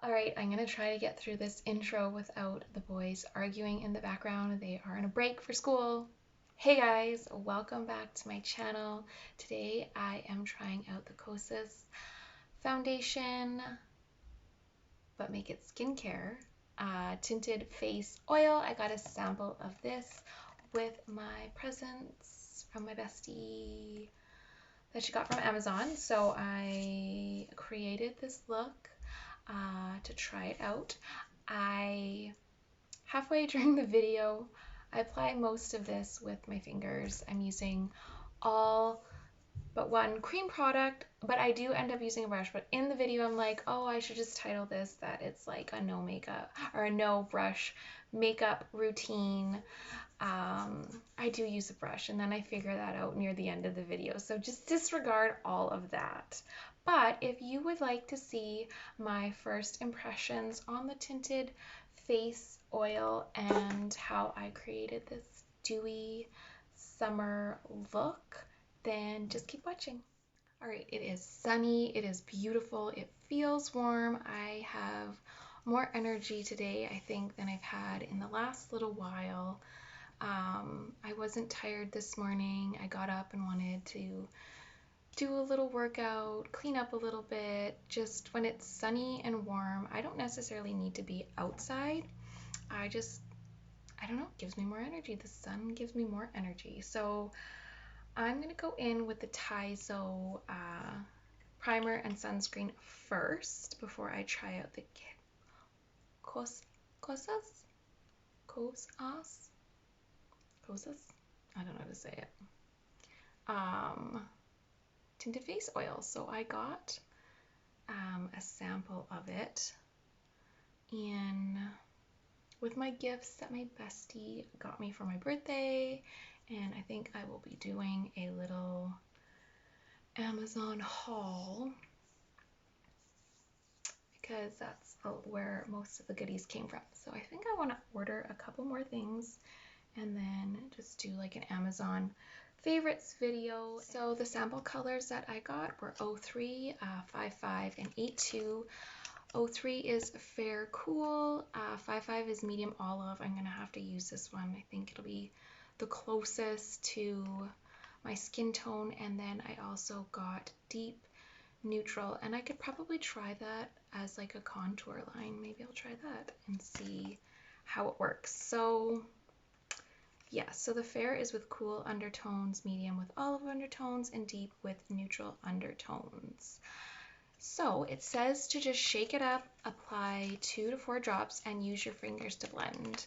Alright, I'm going to try to get through this intro without the boys arguing in the background. They are on a break for school. Hey guys, welcome back to my channel. Today I am trying out the KOSAS foundation, but make it skincare, tinted face oil. I got a sample of this with my presents from my bestie that she got from Amazon. So I created this look to try it out. Halfway during the video, I apply most of this with my fingers. I'm using all but one cream product, but I do end up using a brush. But in the video, I'm like, oh, I should just title this that it's like a no makeup or a no brush makeup routine. I do use a brush, and then I figure that out near the end of the video, so just disregard all of that. But if you would like to see my first impressions on the tinted face oil and how I created this dewy summer look, then just keep watching. All right, it is sunny, it is beautiful, it feels warm. I have more energy today, I think, than I've had in the last little while. I wasn't tired this morning. I got up and wanted to do a little workout, clean up a little bit. Just when it's sunny and warm, I don't necessarily need to be outside. I don't know, it gives me more energy. The sun gives me more energy. So I'm going to go in with the Tizo primer and sunscreen first before I try out the KOSAS? I don't know how to say it. Tinted face oil. So I got a sample of it with my gifts that my bestie got me for my birthday, and I think I will be doing a little Amazon haul because that's where most of the goodies came from. So I think I want to order a couple more things and then just do like an Amazon favorites video. So the sample colors that I got were 03, 55, and 82. 03 is fair cool, 55 is medium olive. I'm gonna have to use this one. I think it'll be the closest to my skin tone. And then I also got deep neutral, and I could probably try that as like a contour line. Maybe I'll try that and see how it works. So yeah, so the fair is with cool undertones, medium with olive undertones, and deep with neutral undertones. So it says to just shake it up, apply 2 to 4 drops, and use your fingers to blend.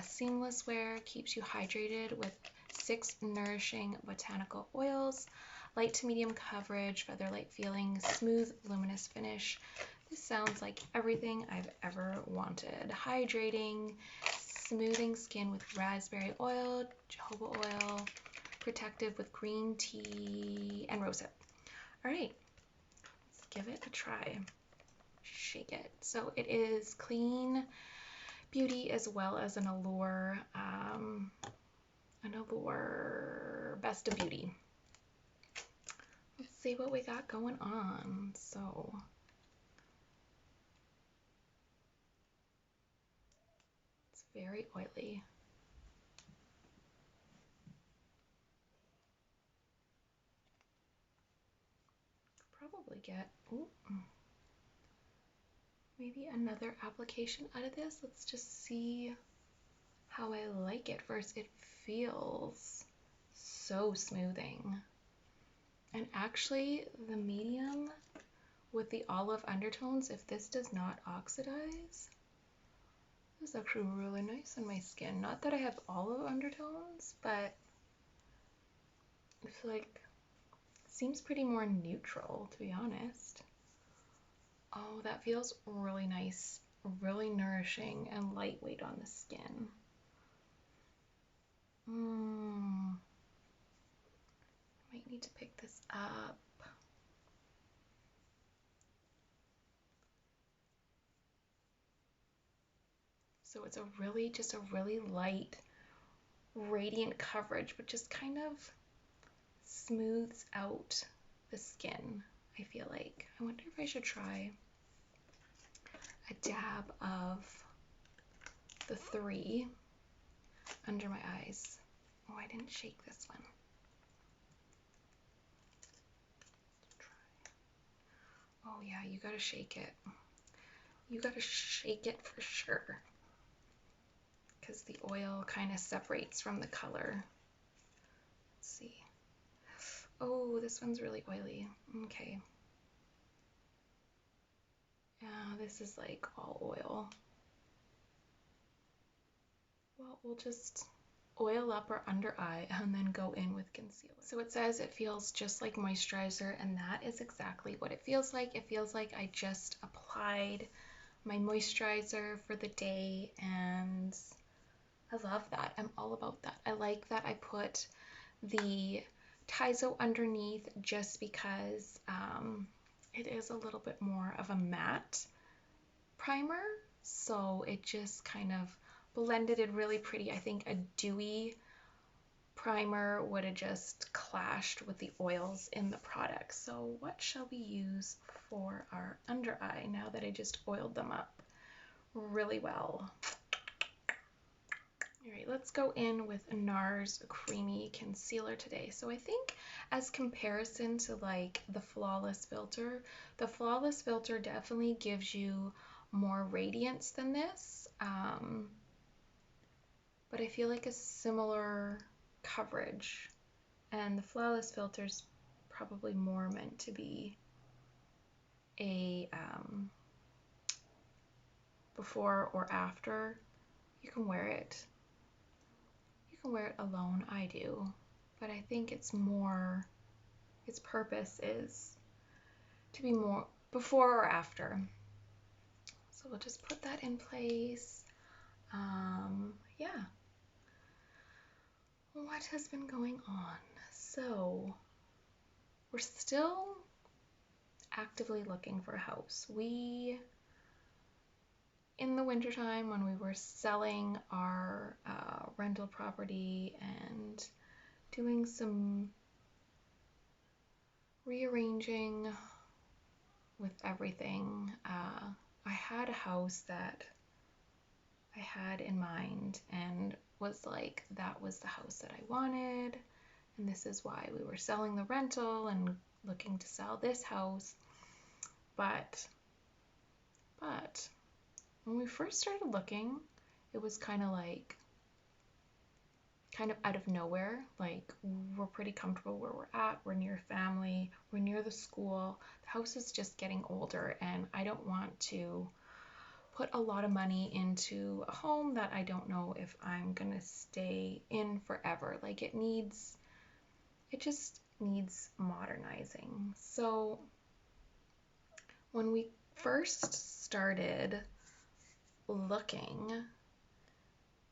Seamless wear keeps you hydrated with 6 nourishing botanical oils, light to medium coverage, feather light feeling, smooth, luminous finish. This sounds like everything I've ever wanted. Hydrating, smoothing skin with raspberry oil, jojoba oil, protective with green tea, and rosehip. All right. Give it a try. Shake it. So it is clean beauty as well as an allure best of beauty. Let's see what we got going on. So it's very oily. Probably get maybe another application out of this. Let's just see how I like it. First, it feels so smoothing, and actually the medium with the olive undertones, if this does not oxidize, this is actually really nice on my skin. Not that I have olive undertones, but it's like seems pretty more neutral, to be honest. Oh, that feels really nice, really nourishing and lightweight on the skin. Might need to pick this up. So it's just a really light, radiant coverage, but just kind of smooths out the skin, I feel like. I wonder if I should try dab of the 3 under my eyes. Oh, I didn't shake this one. Oh yeah, you gotta shake it. You gotta shake it for sure, because the oil kind of separates from the color. Let's see. Oh, this one's really oily. Okay. Yeah, this is like all oil. Well, we'll just oil up our under eye and then go in with concealer. So it says it feels just like moisturizer, and that is exactly what it feels like. It feels like I just applied my moisturizer for the day, and I love that. I'm all about that. I like that I put the Tizo underneath just because it is a little bit more of a matte primer, so it just kind of blended it really pretty. I think a dewy primer would have just clashed with the oils in the product. So what shall we use for our under eye now that I just oiled them up really well? All right, let's go in with Nars Creamy Concealer today. So I think as comparison to like the Flawless Filter, the Flawless Filter definitely gives you more radiance than this, but I feel like a similar coverage, and the Flawless Filter is probably more meant to be a before or after. You can wear it. You can wear it alone, I do, but I think it's more, its purpose is to be more before or after. So we'll just put that in place. Yeah. What has been going on? So we're still actively looking for a house. We, in the wintertime when we were selling our rental property and doing some rearranging with everything, I had a house that I had in mind and was like, that was the house that I wanted, and this is why we were selling the rental and looking to sell this house. But when we first started looking, it was kind of out of nowhere. Like, we're pretty comfortable where we're at, we're near family, we're near the school, the house is just getting older, and I don't want to put a lot of money into a home that I don't know if I'm gonna stay in forever. Like, it just needs modernizing. So when we first started looking,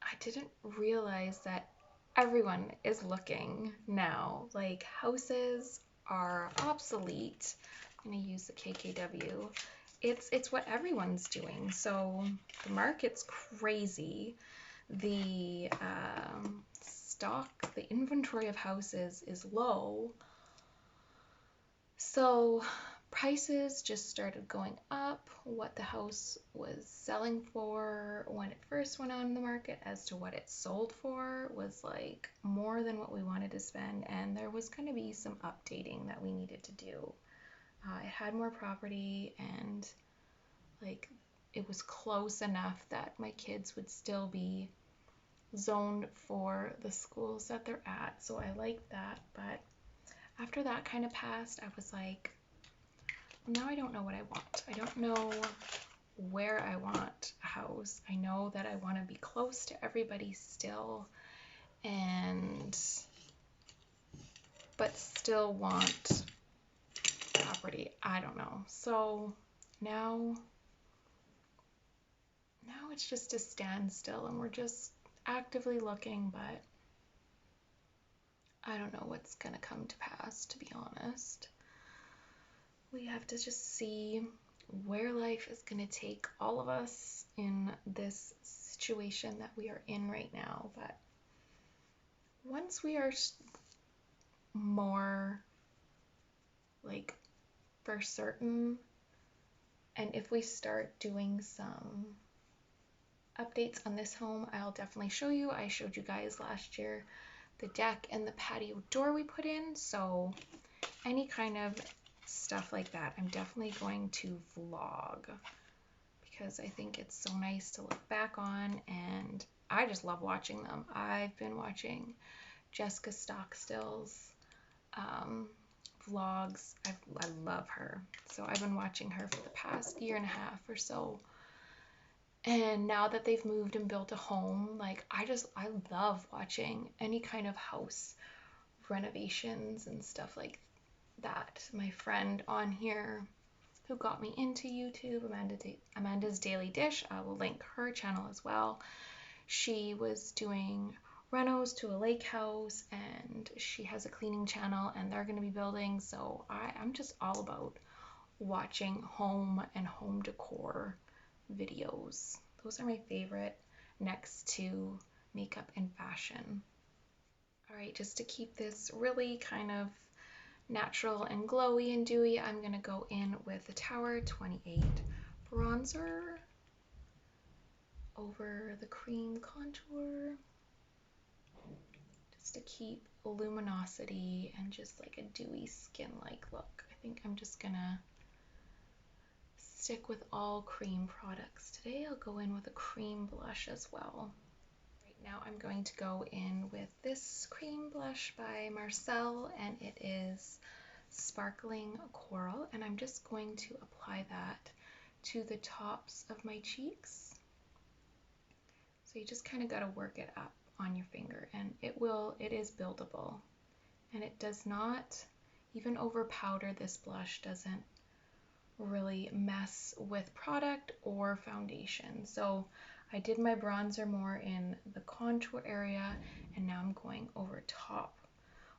I didn't realize that everyone is looking now. Like, houses are obsolete. I'm gonna use the KKW. It's what everyone's doing. So the market's crazy. The the inventory of houses is low. So prices just started going up. What the house was selling for when it first went on the market as to what it sold for was like more than what we wanted to spend, and there was going to be some updating that we needed to do. It had more property, and like it was close enough that my kids would still be zoned for the schools that they're at, so I liked that. But after that kind of passed, I was like, now I don't know what I want. I don't know where I want a house. I know that I want to be close to everybody still, but still want property. I don't know. So now it's just a standstill, and we're just actively looking, but I don't know what's gonna come to pass, to be honest. We have to just see where life is gonna take all of us in this situation that we are in right now. But once we are more like for certain And if we start doing some updates on this home, I'll definitely show you. I showed you guys last year the deck and the patio door we put in, so any kind of stuff like that I'm definitely going to vlog, because I think it's so nice to look back on, and I just love watching them. I've been watching Jessica Stockstill's vlogs. I love her, so I've been watching her for the past year and a half or so. And now that they've moved and built a home, like I love watching any kind of house renovations and stuff like that. My friend on here who got me into YouTube, Amanda's Daily Dish, I will link her channel as well. She was doing renos to a lake house, and she has a cleaning channel, and they're going to be building. So I'm just all about watching home and home decor videos. Those are my favorite, next to makeup and fashion. All right, just to keep this really kind of natural and glowy and dewy, I'm going to go in with the Tower 28 bronzer over the cream contour, just to keep luminosity and just like a dewy skin-like look. I think I'm just gonna stick with all cream products today. I'll go in with a cream blush as well. Right now I'm going to go in with this cream blush by Marcelle, and it is Sparkling Coral, and I'm just going to apply that to the tops of my cheeks. So you just kind of got to work it up on your finger, and it is buildable, and it does not even over powder. This blush doesn't really mess with product or foundation. So I did my bronzer more in the contour area, and now I'm going over top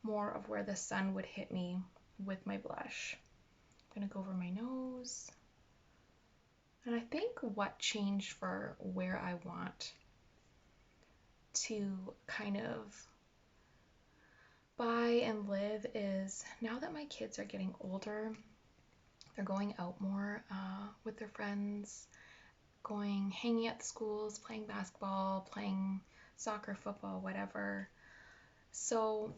more of where the sun would hit me with my blush. I'm gonna go over my nose, and I think what changed for where I want to kind of buy and live is, now that my kids are getting older, they're going out more with their friends, hanging at the schools, playing basketball, playing soccer, football, whatever. So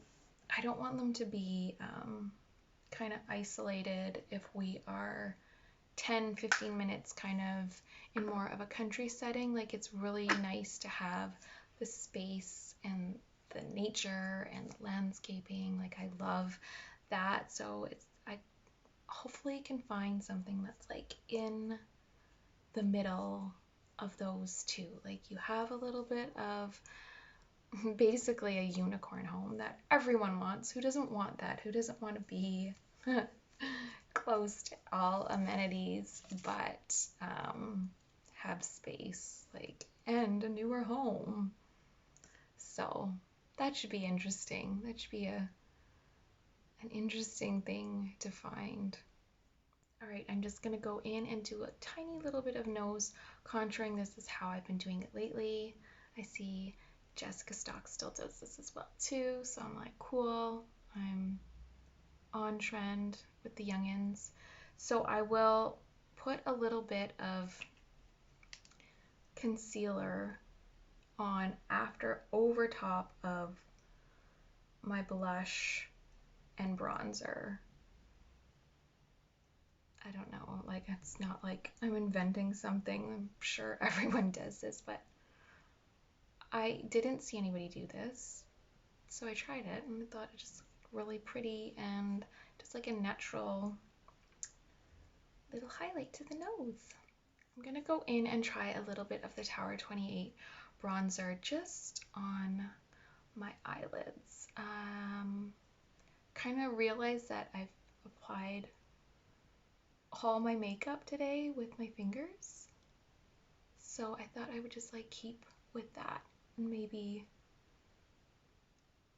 I don't want them to be kind of isolated if we are 10-15 minutes kind of in more of a country setting. Like, it's really nice to have the space and the nature and the landscaping. Like, I love that. So I hopefully can find something that's like in the middle of those two. Like, you have a little bit of basically a unicorn home that everyone wants. Who doesn't want that? Who doesn't want to be close to all amenities, but have space, like, and a newer home? So that should be interesting. That should be an interesting thing to find. All right, I'm just gonna go in and do a tiny little bit of nose contouring. This is how I've been doing it lately. I see Jessica Stockstill does this as well too, so I'm like, cool, I'm on trend with the youngins. So I will put a little bit of concealer on over top of my blush and bronzer. I don't know, like, it's not like I'm inventing something. I'm sure everyone does this, but I didn't see anybody do this, so I tried it and I thought it just looked really pretty and just like a natural little highlight to the nose. I'm gonna go in and try a little bit of the Tower 28 bronzer just on my eyelids. Kind of realized that I've applied all my makeup today with my fingers, so I thought I would just like keep with that and maybe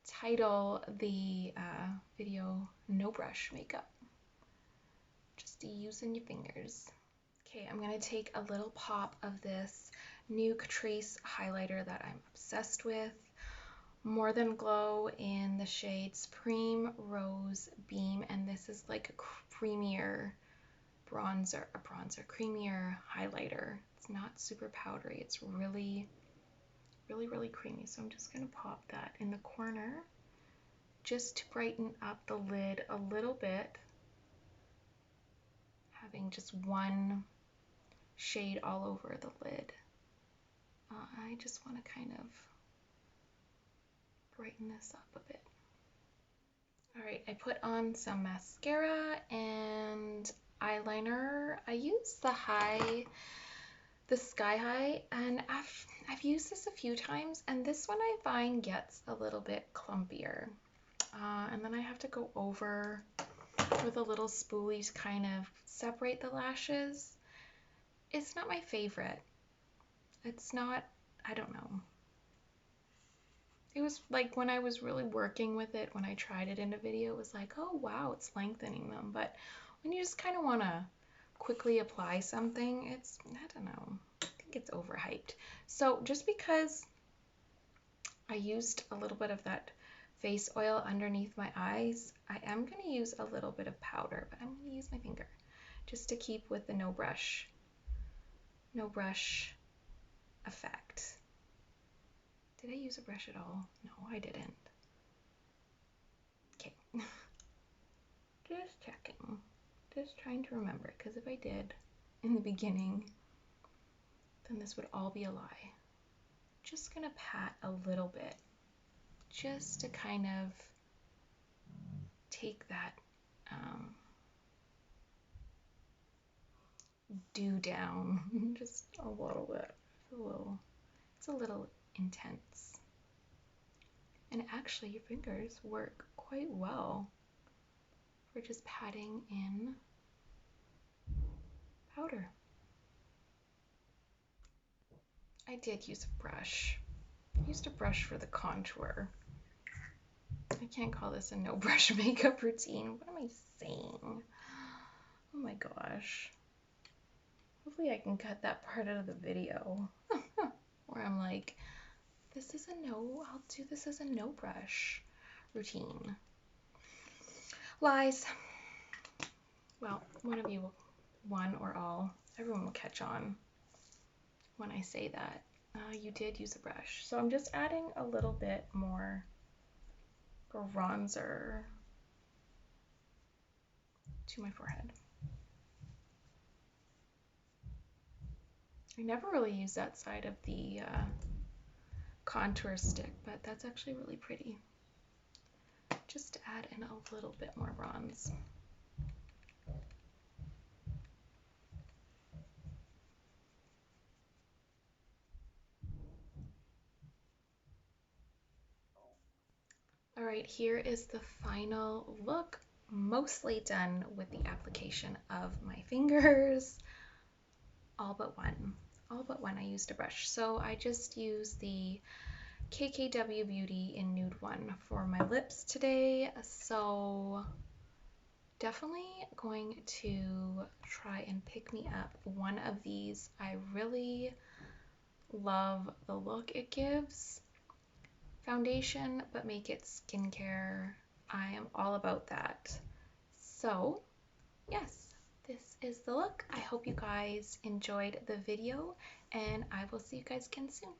title the video "No Brush Makeup," just using your fingers. Okay, I'm gonna take a little pop of this new Catrice highlighter that I'm obsessed with, More Than Glow, in the shade Supreme Rose Beam, and this is like a creamier creamier highlighter. It's not super powdery. It's really, really, really creamy. So I'm just going to pop that in the corner just to brighten up the lid a little bit. Having just one shade all over the lid. I just want to kind of brighten this up a bit. All right, I put on some mascara and eyeliner. I use the Sky High, and I've used this a few times, and this one I find gets a little bit clumpier. And then I have to go over with a little spoolie to kind of separate the lashes. It's not my favorite. It's not, I don't know. It was like when I was really working with it, when I tried it in a video, it was like, oh wow, it's lengthening them. But when you just kind of want to quickly apply something, it's, I don't know, I think it's overhyped. So just because I used a little bit of that face oil underneath my eyes, I am going to use a little bit of powder, but I'm going to use my finger just to keep with the no brush effect. Did I use a brush at all? No, I didn't. Okay. Just checking. Just trying to remember, because if I did in the beginning, then this would all be a lie. Just gonna pat a little bit, just to kind of take that dew down just a little bit. It's a little intense. And actually your fingers work quite well for just patting in powder. I did use a brush. I used a brush for the contour. I can't call this a no brush makeup routine. What am I saying? Oh my gosh. Hopefully I can cut that part out of the video where I'm like, I'll do this as a no brush routine. Lies. Well, one or all, everyone will catch on when I say that. You did use a brush. So I'm just adding a little bit more bronzer to my forehead. I never really use that side of the contour stick, but that's actually really pretty. Just to add in a little bit more bronze. All right, here is the final look, mostly done with the application of my fingers. All but one I used a brush. So I just used the KKW Beauty in Nude 1 for my lips today. So definitely going to try and pick me up one of these. I really love the look it gives. Foundation, but make it skincare. I am all about that. So yes, this is the look. I hope you guys enjoyed the video, and I will see you guys again soon.